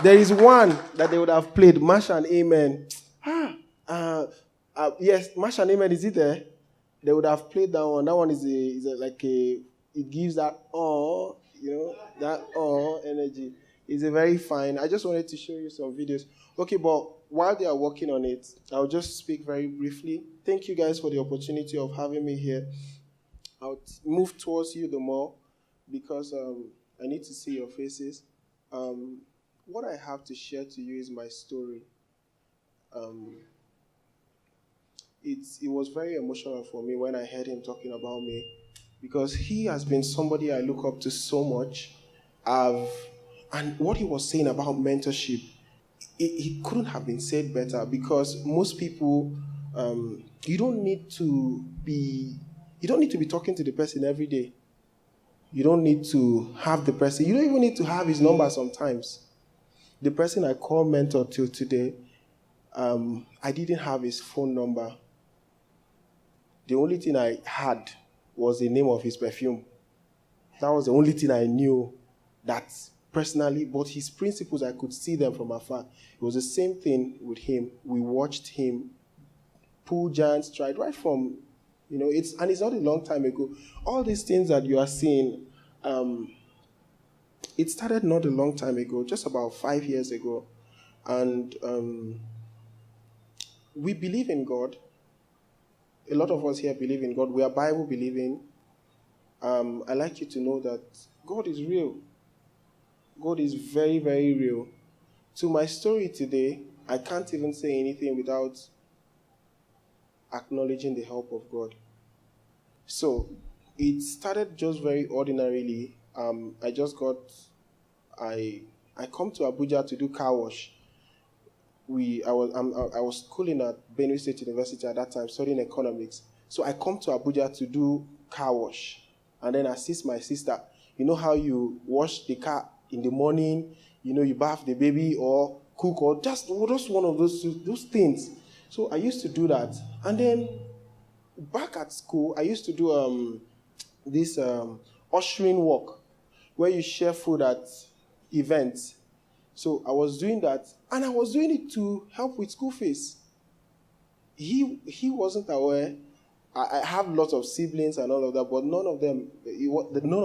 There is one that they would have played, Mash and Amen. Yes, Mash and Amen, is it there? They would have played that one. That one is it gives that that energy. It's a very fine. I just wanted to show you some videos. Okay, but while they are working on it, I'll just speak very briefly. Thank you guys for the opportunity of having me here. I'll move towards you the more because I need to see your faces. What I have to share to you is my story. It was very emotional for me when I heard him talking about me because he has been somebody I look up to so much. And what he was saying about mentorship, it couldn't have been said better because most people, you don't need to be talking to the person every day. You don't need to have the person. You don't even need to have his number sometimes. The person I call mentor till today, I didn't have his phone number. The only thing I had was the name of his perfume. That was the only thing I knew that personally, but his principles, I could see them from afar. It was the same thing with him. We watched him pull giant stride right from, it's not a long time ago. All these things that you are seeing, it started not a long time ago, just about 5 years ago. And we believe in God. A lot of us here believe in God. We are Bible believing. I like you to know that God is real. God is very, very real. To my story today, I can't even say anything without acknowledging the help of God. So, it started just very ordinarily. I come to Abuja to do car wash. I was schooling at Benue State University at that time, studying economics. So I come to Abuja to do car wash and then assist my sister. You know how you wash the car in the morning, you bath the baby or cook or just one of those things. So I used to do that. And then back at school, I used to do this ushering work where you share food at events. So I was doing that, and I was doing it to help with school fees. He wasn't aware. I have lots of siblings and all of that, but none of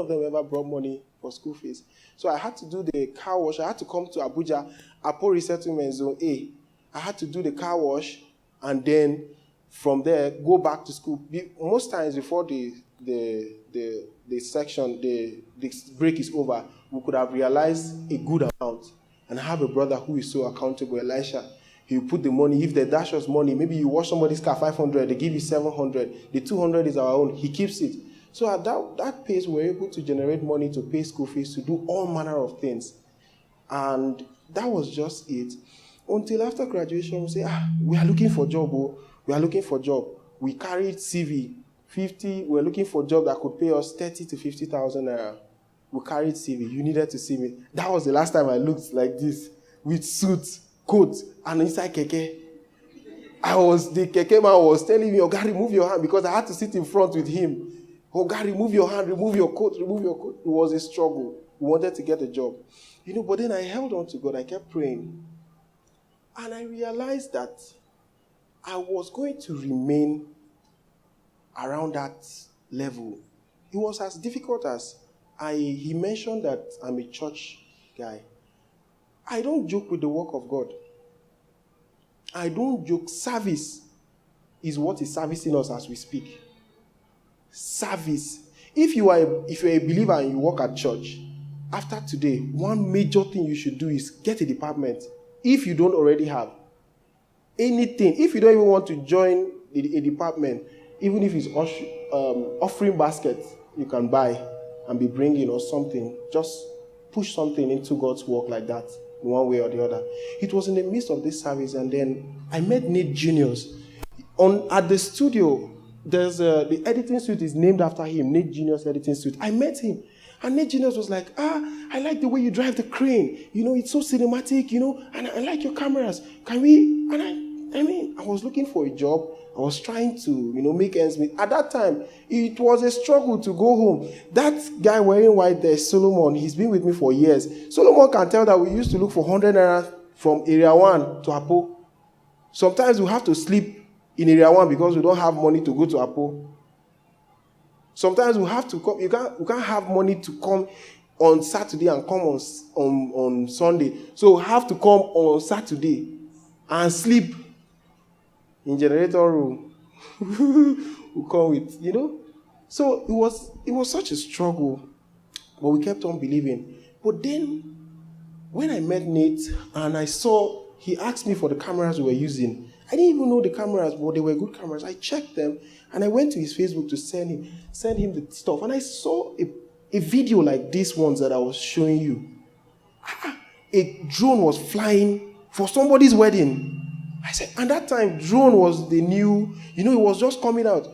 them ever brought money for school fees. So I had to do the car wash. I had to come to Abuja, Apo Resettlement Zone A. I had to do the car wash, and then from there go back to school. Most times before the section, the break is over, we could have realized a good amount. And I have a brother who is so accountable, Elisha. He will put the money. If they dash us money, maybe you wash somebody's car 500, they give you 700. The 200 is our own. He keeps it. So at that pace, we were able to generate money to pay school fees, to do all manner of things. And that was just it. Until after graduation, we say, we are looking for job. We are looking for job. We carried CV, 50. We were looking for job that could pay us 30 to 50,000 naira. We carried CV. You needed to see me. That was the last time I looked like this, with suit, coat, and inside keke. The keke man was telling me, Oga, remove your hand, because I had to sit in front with him. Oga, remove your hand, remove your coat, remove your coat. It was a struggle. We wanted to get a job. But then I held on to God. I kept praying. And I realized that I was going to remain around that level. It was as difficult as he mentioned that I'm a church guy. I don't joke with the work of God. I don't joke. Service is what is servicing us as we speak. Service. If you're a believer and you work at church, after today, one major thing you should do is get a department. If you don't already have anything, if you don't even want to join a department, even if it's offering baskets, you can buy and be bringing or something. Just push something into God's work like that, in one way or the other. It was in the midst of this service, and then I met Nate Juniors. At the studio, there's the editing suite is named after him, Nate Juniors editing suite. I met him, and Nate Juniors was like, I like the way you drive the crane. It's so cinematic, and I like your cameras. Can we? And I was looking for a job. I was trying to, make ends meet. At that time, it was a struggle to go home. That guy wearing white there, Solomon, he's been with me for years. Solomon can tell that we used to look for 100 naira from Area 1 to Apo. Sometimes we have to sleep in Area 1 because we don't have money to go to Apo. Sometimes we have to come. You can't have money to come on Saturday and come on Sunday. So we have to come on Saturday and sleep in generator room. We come with, So it was such a struggle, but we kept on believing. But then, when I met Nate and I saw, he asked me for the cameras we were using. I didn't even know the cameras, but they were good cameras. I checked them and I went to his Facebook to send him the stuff. And I saw a video like these ones that I was showing you. A drone was flying for somebody's wedding. I said, and that time, drone was the new, it was just coming out.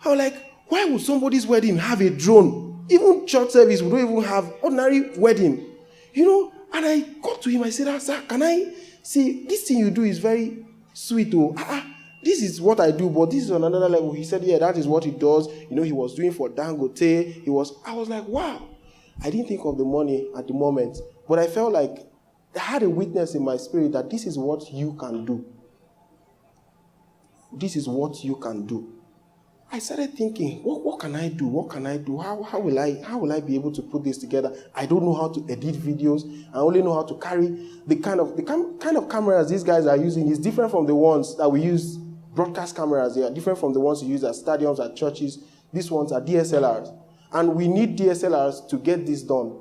I was like, why would somebody's wedding have a drone? Even church service, we don't even have ordinary wedding. And I got to him, I said, sir, can I see, this thing you do is very sweet. This is what I do, but this is on another level. He said, yeah, that is what he does. He was doing for Dangote. I was like, wow. I didn't think of the money at the moment, but I felt like I had a witness in my spirit that this is what you can do. This is what you can do. I started thinking, what can I do? What can I do? How will I be able to put this together? I don't know how to edit videos. I only know how to carry the kind of cameras these guys are using is different from the ones that we use. Broadcast cameras, they are different from the ones you use at stadiums, at churches. These ones are DSLRs. And we need DSLRs to get this done.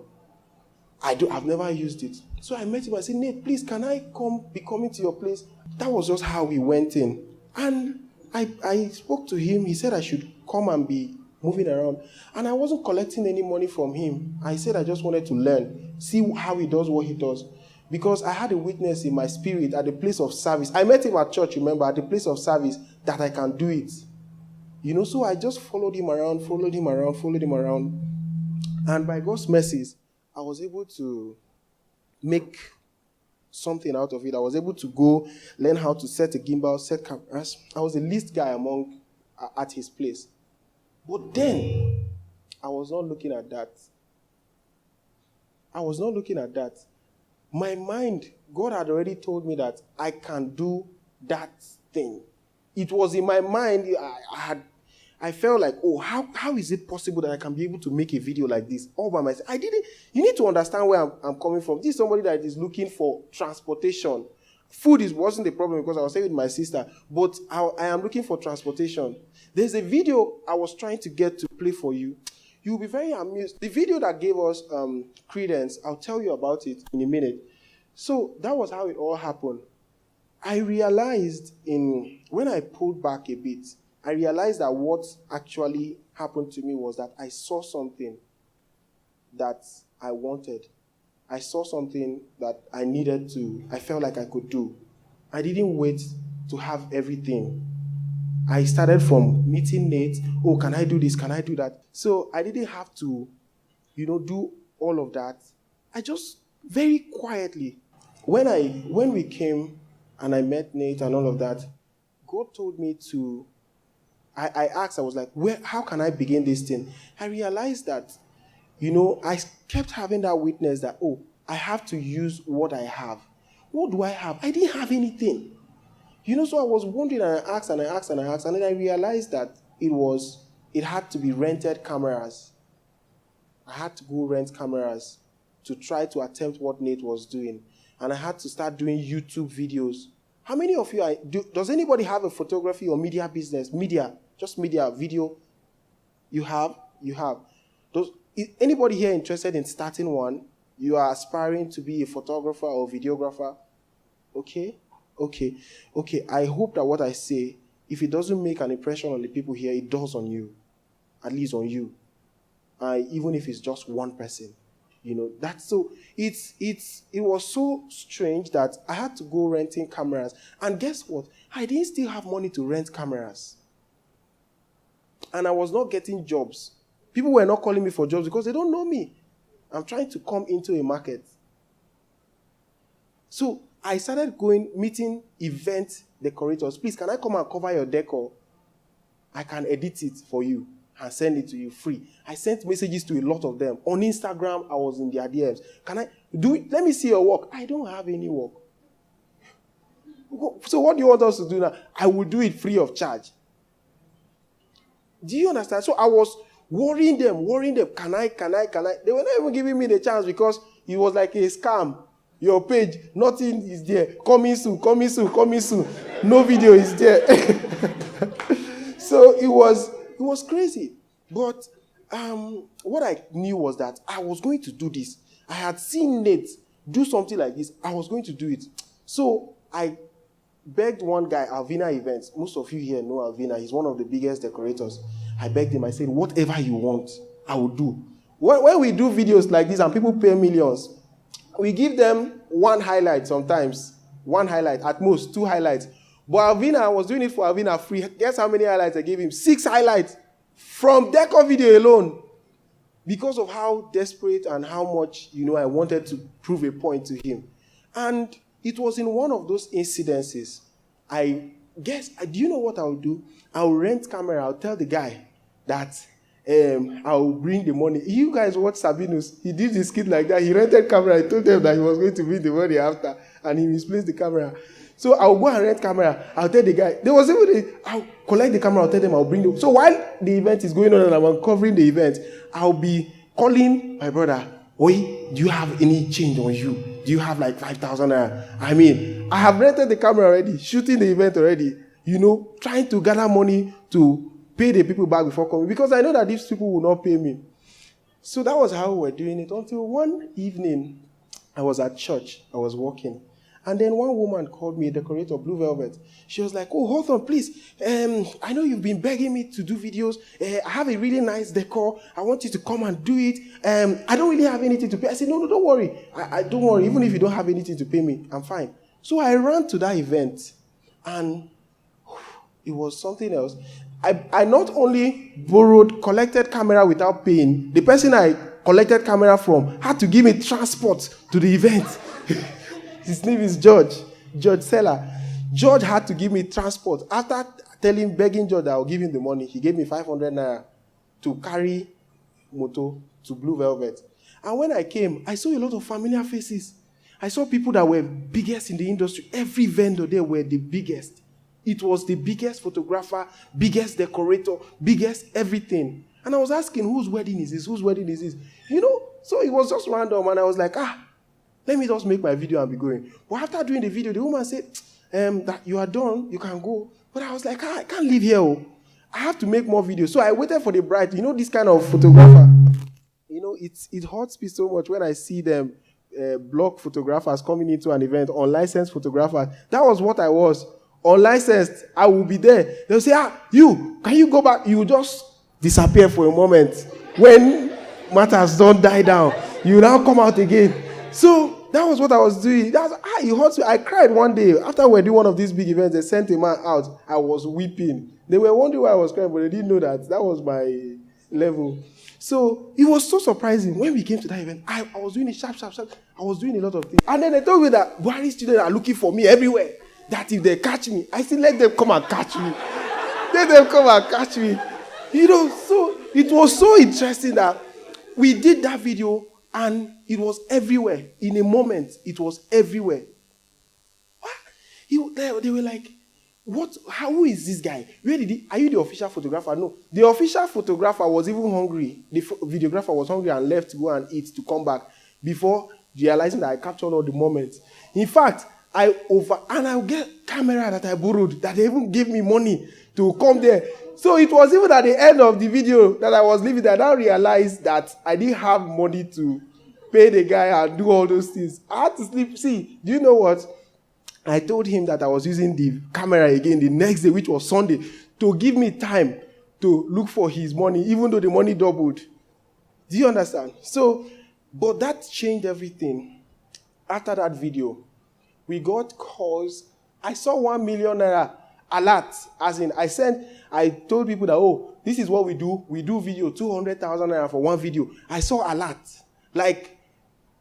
I've never used it. So I met him. I said, Nate, please, can I be coming to your place? That was just how we went in. And I spoke to him. He said I should come and be moving around. And I wasn't collecting any money from him. I said I just wanted to learn, see how he does what he does. Because I had a witness in my spirit at the place of service. I met him at church, remember, at the place of service, that I can do it. So I just followed him around. And by God's mercies, I was able to make something out of it. I was able to go learn how to set a gimbal, set cameras. I was the least guy at his place. But then, I was not looking at that. My mind, God had already told me that I can do that thing. It was in my mind, I felt like, how is it possible that I can be able to make a video like this all by myself? You need to understand where I'm coming from. This is somebody that is looking for transportation. Food wasn't the problem because I was staying with my sister, but I am looking for transportation. There's a video I was trying to get to play for you. You'll be very amused. The video that gave us credence, I'll tell you about it in a minute. So that was how it all happened. I realized when I pulled back a bit, I realized that what actually happened to me was that I saw something that I wanted. I saw something that I felt like I could do. I didn't wait to have everything. I started from meeting Nate. Can I do this? Can I do that? So I didn't have to, do all of that. I just very quietly, when we came and I met Nate and all of that, God told me to, I asked, I was like, how can I begin this thing? I realized that, I kept having that witness that, I have to use what I have. What do I have? I didn't have anything. So I was wondering, and I asked, and then I realized that it had to be rented cameras. I had to go rent cameras to try to attempt what Nate was doing. And I had to start doing YouTube videos. How many of you does anybody have a photography or media business? Just media, video. You have? Is anybody here interested in starting one? You are aspiring to be a photographer or videographer? Okay. I hope that what I say, if it doesn't make an impression on the people here, it does on you. At least on you. Even if it's just one person. That's so. It was so strange that I had to go renting cameras. And guess what? I didn't still have money to rent cameras. And I was not getting jobs. People were not calling me for jobs because they don't know me. I'm trying to come into a market. So I started meeting event decorators. Please, can I come and cover your decor? I can edit it for you and send it to you free. I sent messages to a lot of them. On Instagram, I was in their DMs. Can I do it? Let me see your work. I don't have any work. So what do you want us to do now? I will do it free of charge. Do you understand? So I was worrying them. Can I? They were not even giving me the chance because it was like a scam. Your page, nothing is there. Coming soon. No video is there. So it was crazy. But what I knew was that I was going to do this. I had seen Nate do something like this. I was going to do it. So I begged one guy, Alvina Events. Most of you here know Alvina. He's one of the biggest decorators. I begged him. I said, whatever you want, I will do. When we do videos like this and people pay millions, we give them one highlight sometimes. One highlight, at most 2 highlights. But Alvina, I was doing it for Alvina free. Guess how many highlights I gave him? 6 highlights from Deco video alone. Because of how desperate and how much, I wanted to prove a point to him. And it was in one of those incidences, I guess, do you know what I'll do? I'll rent camera. I'll tell the guy that I'll bring the money. You guys watch Sabinus. He did this skit like that. He rented camera. I told them that he was going to bring the money after, and he misplaced the camera. So I'll go and rent camera. I'll tell the guy. There was even I'll collect the camera. I'll tell them I'll bring them. So while the event is going on and I'm uncovering the event, I'll be calling my brother. Oi, do you have any change on you? Do you have like 5,000? I mean, I have rented the camera already, shooting the event already, trying to gather money to pay the people back before coming, because I know that these people will not pay me. So that was how we were doing it until one evening, I was at church, I was walking, and then one woman called me, a decorator, Blue Velvet. She was like, oh, Hawthorn, please, I know you've been begging me to do videos. I have a really nice decor. I want you to come and do it. I don't really have anything to pay. I said, no, don't worry. I don't worry. Even if you don't have anything to pay me, I'm fine. So I ran to that event, and it was something else. I not only collected camera without paying, the person I collected camera from had to give me transport to the event. His name is George Seller. George had to give me transport. After begging George that I'll give him the money, he gave me 500 naira to carry moto to Blue Velvet. And when I came, I saw a lot of familiar faces. I saw people that were biggest in the industry. Every vendor there were the biggest. It was the biggest photographer, biggest decorator, biggest everything. And I was asking, whose wedding is this? Whose wedding is this? So it was just random. And I was like, let me just make my video and be going. But after doing the video, the woman said, that you are done, you can go. But I was like, I can't leave here. I have to make more videos. So I waited for the bride. This kind of photographer. It hurts me so much when I see them block photographers coming into an event, unlicensed photographers. That was what I was. Unlicensed, I will be there. They'll say, can you go back? You will just disappear for a moment. When matters don't die down, you now come out again. So that was what I was doing. It hurts me. I cried one day. After we were doing one of these big events, they sent a man out. I was weeping. They were wondering why I was crying, but they didn't know that was my level. So it was so surprising. When we came to that event, I was doing it sharp. I was doing a lot of things. And then they told me that Buhari students are looking for me everywhere. That if they catch me, I said, let them come and catch me. Let them come and catch me. So it was so interesting that we did that video and it was everywhere. In a moment, it was everywhere. What? They were like, what? Who is this guy? Are you the official photographer? No. The official photographer was even hungry. The videographer was hungry and left to go and eat to come back before realizing that I captured all the moments. In fact, I'll get camera that I borrowed that they even gave me money to come there. So it was even at the end of the video that I was leaving that I realized that I didn't have money to pay the guy and do all those things. I had to sleep. See, do you know what? I told him that I was using the camera again the next day, which was Sunday, to give me time to look for his money, even though the money doubled. Do you understand? So, but that changed everything. After that video, we got calls. I saw 1 million naira alert. As in, I told people that, this is what we do. We do video, 200,000 naira for one video. I saw alert. Like,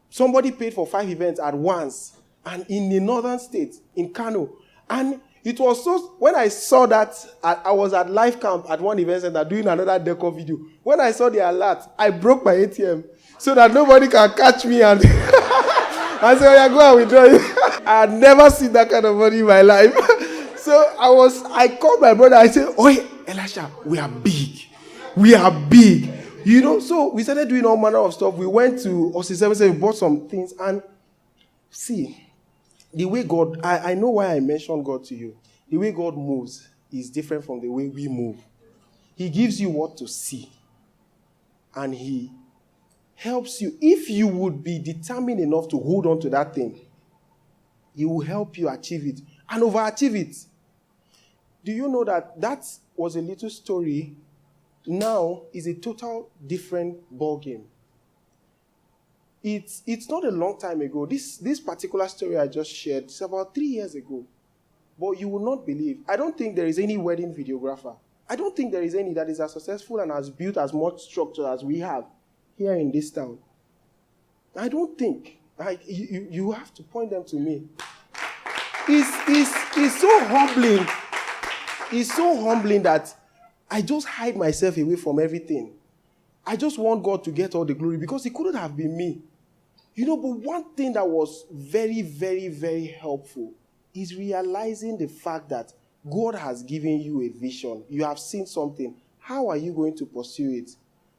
somebody paid for 5 events at once. And in the northern state, in Kano. And It was so, when I saw that, I was at Life Camp at one event center doing another decor video. When I saw the alert, I broke my ATM so that nobody can catch me and I said, oh yeah, go and withdraw it. I had never seen that kind of money in my life. So I called my brother. I said, oh, Elisha, we are big. We are big. So we started doing all manner of stuff. We went to Austin 77, we bought some things. And see, the way God, I know why I mentioned God to you. The way God moves is different from the way we move. He gives you what to see. And he helps you. If you would be determined enough to hold on to that thing, he will help you achieve it and overachieve it. Do you know that was a little story? Now is a total different ball game. It's not a long time ago. This particular story I just shared, it's about 3 years ago. But you will not believe. I don't think there is any wedding videographer. I don't think there is any that is as successful and has built as much structure as we have here in this town. I don't think. You have to point them to me. It's so humbling. It's so humbling that I just hide myself away from everything. I just want God to get all the glory because it couldn't have been me. But one thing that was very, very, very helpful is realizing the fact that God has given you a vision. You have seen something. How are you going to pursue it?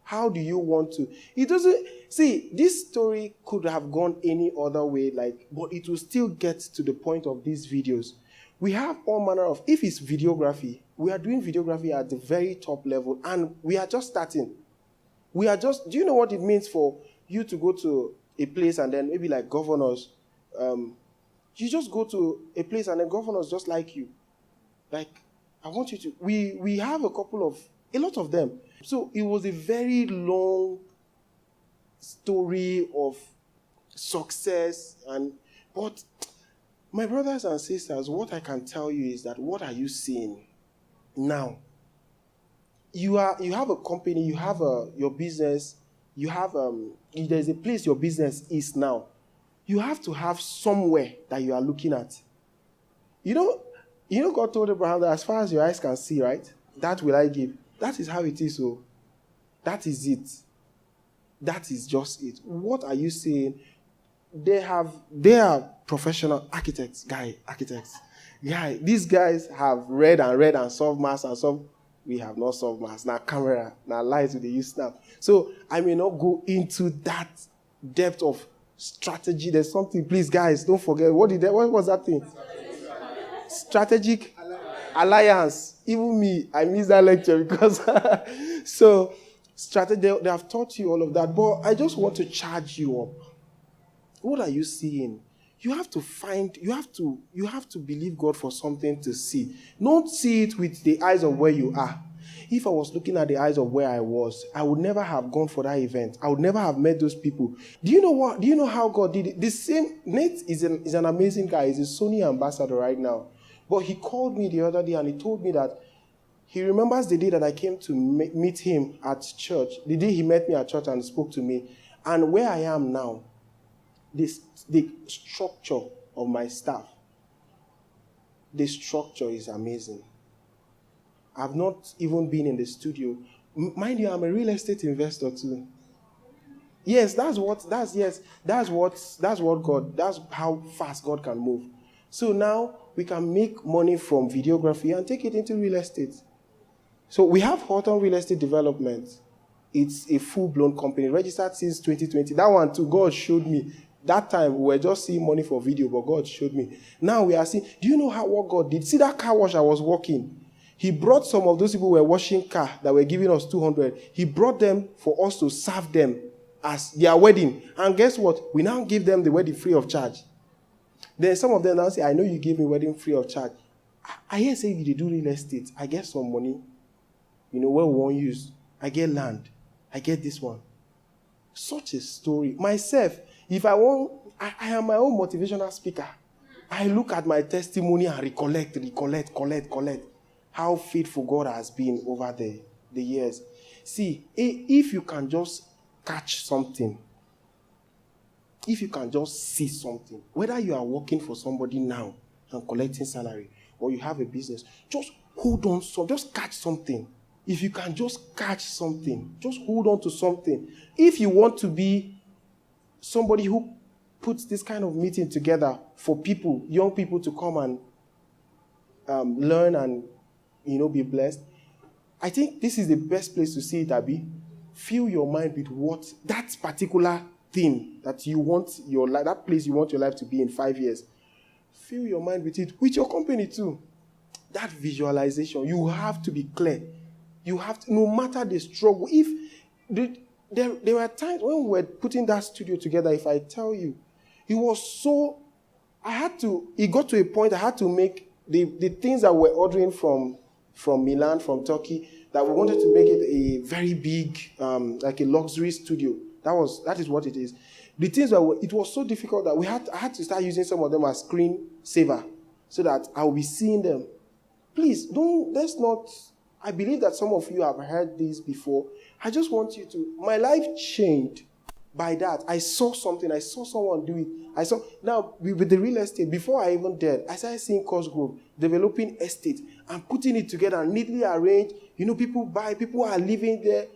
How do you want to? It doesn't, see, this story could have gone any other way, but it will still get to the point of these videos. We have all manner of, if it's videography, we are doing videography at the very top level, and we are just starting. Do you know what it means for you to go to a place and then maybe like governors, you just go to a place and then governors just like you. I want you to, we have a lot of them. So it was a very long story of success. But my brothers and sisters, what I can tell you is that what are you seeing now? You have a company, you have your business, you have there's a place your business is now. You have to have somewhere that you are looking at. God told Abraham that as far as your eyes can see, right? That will I give. That is how it is. So that is it. That is just it. What are you saying? They are professional architects. These guys have read and solved maths and solved. We have not solved maths. Now camera, now lights with the use now. So I may not go into that depth of strategy. There's something, please guys, don't forget. What was that thing? Strategic alliance. Even me, I missed that lecture because so strategy, they have taught you all of that. But I just want to charge you up. What are you seeing? You have to believe God for something to see. Don't see it with the eyes of where you are. If I was looking at the eyes of where I was, I would never have gone for that event. I would never have met those people. Do you know what? Do you know how God did it? The same, Nate is an amazing guy. He's a Sony ambassador right now. But he called me the other day and he told me that he remembers the day that I came to meet him at church. The day he met me at church and spoke to me. And where I am now, the structure of my staff, the structure is amazing. I've not even been in the studio. Mind you, I'm a real estate investor too. Yes, that's how fast God can move. So now we can make money from videography and take it into real estate. So we have Hawthorn Real Estate Development. It's a full-blown company, registered since 2020. That one too, God showed me. That time, we were just seeing money for video, but God showed me. Now we are seeing, do you know what God did? See that car wash I was working? He brought some of those people who were washing car that were giving us 200. He brought them for us to serve them as their wedding. And guess what? We now give them the wedding free of charge. Then some of them now say, I know you gave me wedding free of charge. I hear say if you do real estate, I get some money. Where we won't use. I get land. I get this one. Such a story. Myself, if I want, I am my own motivational speaker. I look at my testimony and recollect how faithful God has been over the years. See, if you can just catch something, if you can just see something, whether you are working for somebody now and collecting salary, or you have a business, just hold on, just catch something. If you can just catch something, just hold on to something. If you want to be somebody who puts this kind of meeting together for people, young people to come and learn and, be blessed, I think this is the best place to see it, Abi. Fill your mind with what that particular thing that you want your life, that place you want your life to be in 5 years. Fill your mind with it, with your company too. That visualization, you have to be clear. You have to, no matter the struggle. If there were times when we were putting that studio together, if I tell you, it got to a point I had to make the things that we're ordering from Milan, from Turkey, that we wanted to make it a very big, like a luxury studio. That is what it is. The things it was so difficult that I had to start using some of them as screen saver so that I'll be seeing them. Please, I believe that some of you have heard this before. I just want you to, my life changed by that. I saw something, I saw someone do it. Now, with the real estate, before I even did, I started seeing Cosgrove developing estate and putting it together and neatly arranged. People buy, people are living there,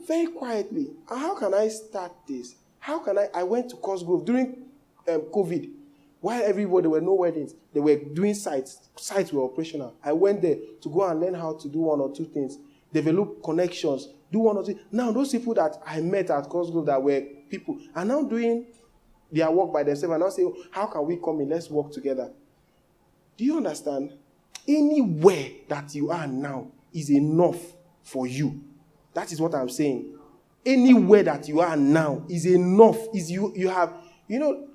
very quietly. And how can I start this? I went to Cosgrove during COVID. While everybody, there were no weddings, they were doing sites. Sites were operational. I went there to go and learn how to do one or two things, develop connections, do one or two. Now, those people that I met at Cosgrove that were people are now doing their work by themselves and now say, how can we come in? Let's work together. Do you understand? Anywhere that you are now is enough for you. That is what I'm saying. Anywhere that you are now is enough. You have...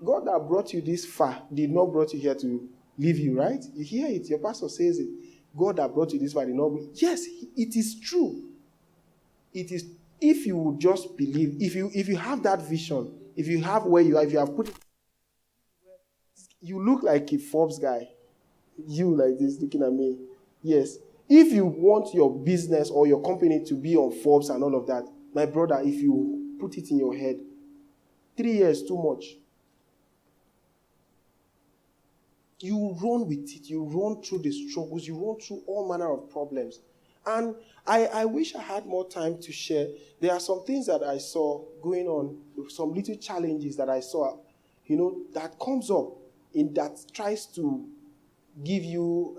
God that brought you this far did not brought you here to leave you, right? You hear it. Your pastor says it. God that brought you this far did not bring... Yes, it is true. It is, if you would just believe, if you have that vision, if you have where you are, if you have put it... You look like a Forbes guy. You like this, looking at me. Yes. If you want your business or your company to be on Forbes and all of that, my brother, if you put it in your head, 3 years, too much. You run with it. You run through the struggles. You run through all manner of problems. And I wish I had more time to share. There are some things that I saw going on, some little challenges that I saw, that comes up that tries to give you,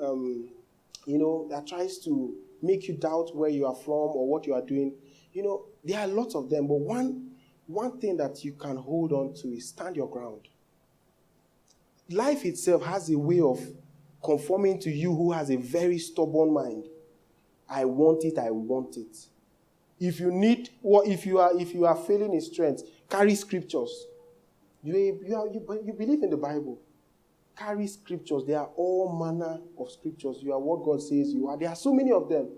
that tries to make you doubt where you are from or what you are doing. There are lots of them, but one thing that you can hold on to is stand your ground. Life itself has a way of conforming to you who has a very stubborn mind. I want it, I want it. If you are failing in strength, carry scriptures. You believe in the Bible. Carry scriptures. There are all manner of scriptures. You are what God says you are. There are so many of them.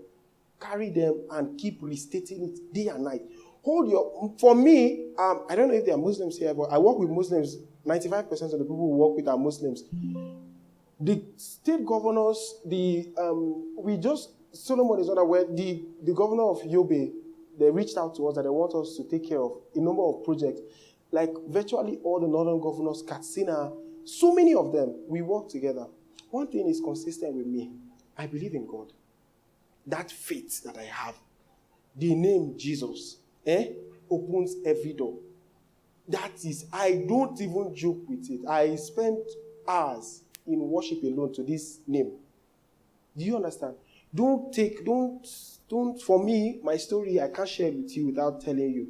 Carry them and keep restating it day and night. For me, I don't know if there are Muslims here, but I work with Muslims. 95% of the people we work with are Muslims. The state governors, Solomon is not aware, the governor of Yobe, they reached out to us that they want us to take care of a number of projects. Like virtually all the northern governors, Katsina, so many of them, we work together. One thing is consistent with me. I believe in God. That faith that I have, the name Jesus, opens every door. That is, I don't even joke with it. I spent hours in worship alone to this name. Do you understand? For me, my story, I can't share it with you without telling you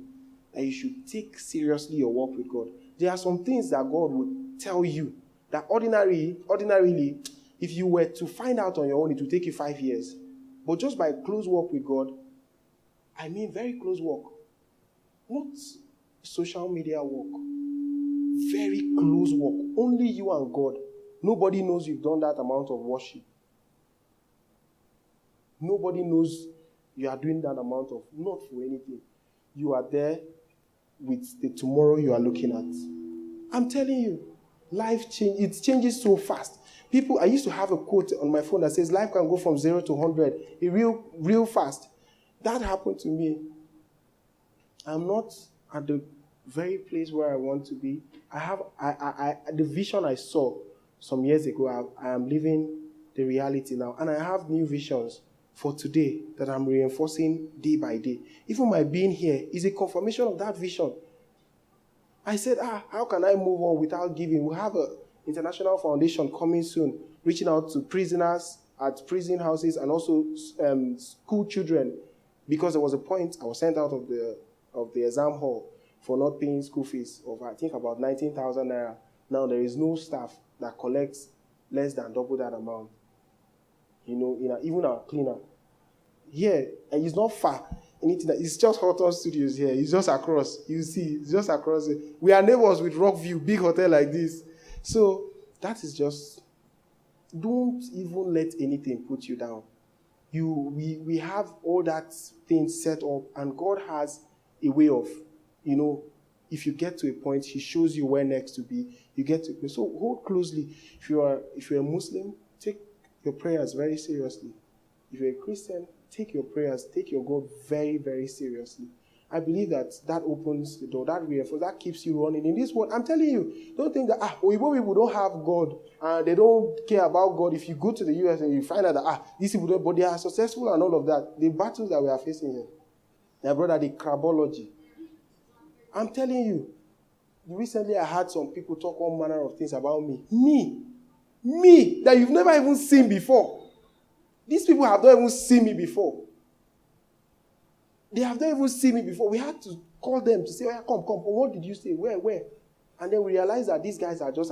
that you should take seriously your walk with God. There are some things that God would tell you that ordinarily, if you were to find out on your own, it would take you 5 years. But just by close walk with God, I mean very close walk, not social media walk, very close walk, only you and God. Nobody knows you've done that amount of worship. Nobody knows you are doing that amount of, not for anything. You are there with the tomorrow you are looking at. I'm telling you, life changes so fast. I used to have a quote on my phone that says, life can go from 0 to 100, real fast. That happened to me. I'm not at the very place where I want to be. The vision I saw some years ago, I am living the reality now. And I have new visions for today that I'm reinforcing day by day. Even my being here is a confirmation of that vision. I said, how can I move on without giving? We have an international foundation coming soon, reaching out to prisoners at prison houses and also school children, because there was a point I was sent out of the exam hall for not paying school fees of, I think, about 19,000 naira. Now there is no staff that collects less than double that amount. Even our cleaner. Here, and it's not far. It's just Hawthorn Studios here. It's just across. You see, it's just across. We are neighbors with Rockview, big hotel like this. So that is just, don't even let anything put you down. We have all that things set up, and God has a way of, if you get to a point, He shows you where next to be. You get to. So hold closely. If you're a Muslim, take your prayers very seriously. If you're a Christian, take your prayers, take your God very, very seriously. I believe that opens the door, that reinforces, that keeps you running. In this world, I'm telling you, don't think that, Oyibo people don't have God, and they don't care about God. If you go to the US and you find out that, these people don't, but they are successful and all of that. The battles that we are facing here, my brother, the crabology. I'm telling you, recently I had some people talk all manner of things about me. Me, that you've never even seen before. These people have not even seen me before. They have not even seen me before. We had to call them to say, come. What did you say? Where? And then we realized that these guys are just